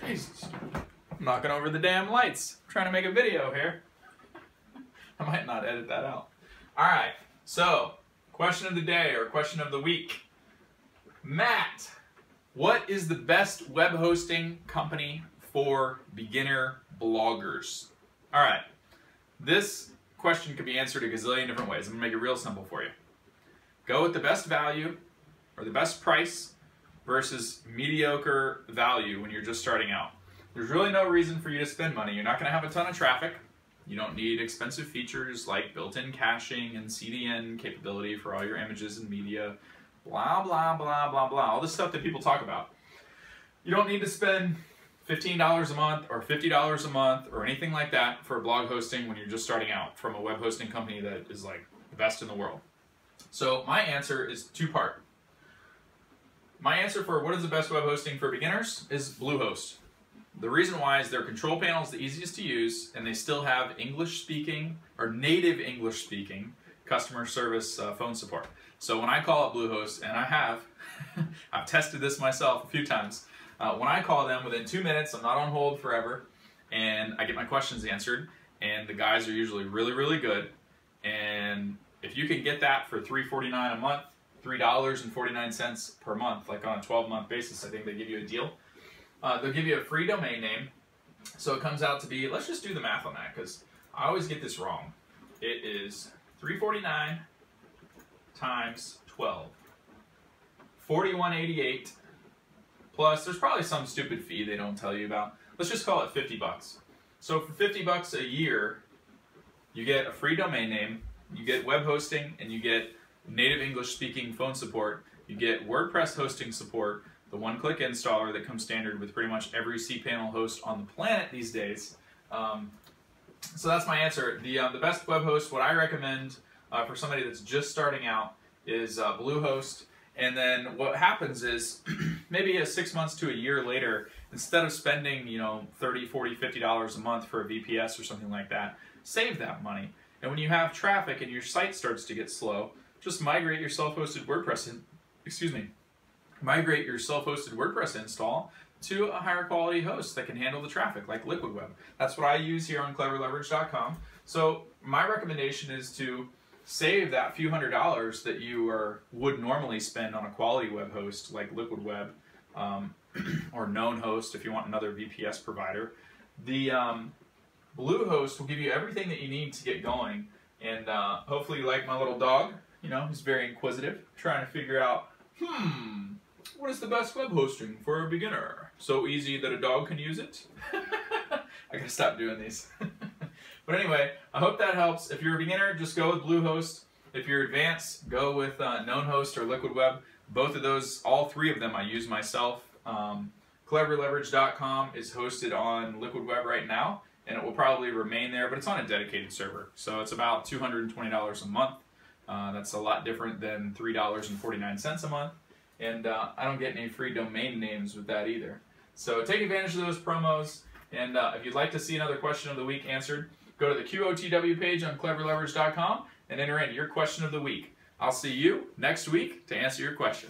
Jesus. I'm knocking over the damn lights. I'm trying to make a video here. I might not edit that out. Alright, so, question of the day or question of the week. Matt, what is the best web hosting company for beginner bloggers? Alright, this question could be answered a gazillion different ways. I'm going to make it real simple for you. Go with the best value or the best price versus mediocre value when you're just starting out. There's really no reason for you to spend money. You're not going to have a ton of traffic. You don't need expensive features like built-in caching and CDN capability for all your images and media, blah, blah, blah, blah, blah, all this stuff that people talk about. You don't need to spend $15 a month or $50 a month or anything like that for blog hosting when you're just starting out from a web hosting company that is like the best in the world. So my answer is two-part. My answer for what is the best web hosting for beginners is Bluehost. The reason why is their control panel is the easiest to use, and they still have English-speaking or native English-speaking customer service phone support. So when I call up Bluehost, and I have, I've tested this myself a few times, when I call them within 2 minutes, I'm not on hold forever, and I get my questions answered, and the guys are usually really, really good. And if you can get that for $3.49 a month, $3.49 per month, like on a 12-month basis, I think they give you a deal. They'll give you a free domain name, so it comes out to be, let's just do the math on that, because I always get this wrong. It is $3.49 times 12, $41.88, plus there's probably some stupid fee they don't tell you about. Let's just call it 50 bucks. So for 50 bucks a year, you get a free domain name, you get web hosting, and you get native English-speaking phone support, you get WordPress hosting support, the one-click installer that comes standard with pretty much every cPanel host on the planet these days. So that's my answer. The best web host, what I recommend for somebody that's just starting out is Bluehost. And then what happens is maybe 6 months to a year later, instead of spending, you know, $30, $40, $50 a month for a VPS or something like that, save that money. And when you have traffic and your site starts to get slow, just migrate your self-hosted WordPress migrate your self-hosted WordPress install to a higher quality host that can handle the traffic, like Liquid Web. That's what I use here on cleverleverage.com. So my recommendation is to save that few $100s that you would normally spend on a quality web host like Liquid Web or Known Host if you want another VPS provider. The Bluehost will give you everything that you need to get going, and hopefully you like my little dog, you know, who's very inquisitive, trying to figure out, what is the best web hosting for a beginner? So easy that a dog can use it? I gotta stop doing these. But anyway, I hope that helps. If you're a beginner, just go with Bluehost. If you're advanced, go with Known Host or Liquid Web. Both of those, all three of them I use myself. Cleverleverage.com is hosted on Liquid Web right now, and it will probably remain there, but it's on a dedicated server. So it's about $220 a month. That's a lot different than $3.49 a month. And I don't get any free domain names with that either. So take advantage of those promos. And if you'd like to see another question of the week answered, go to the QOTW page on cleverleverage.com and enter in your question of the week. I'll see you next week to answer your question.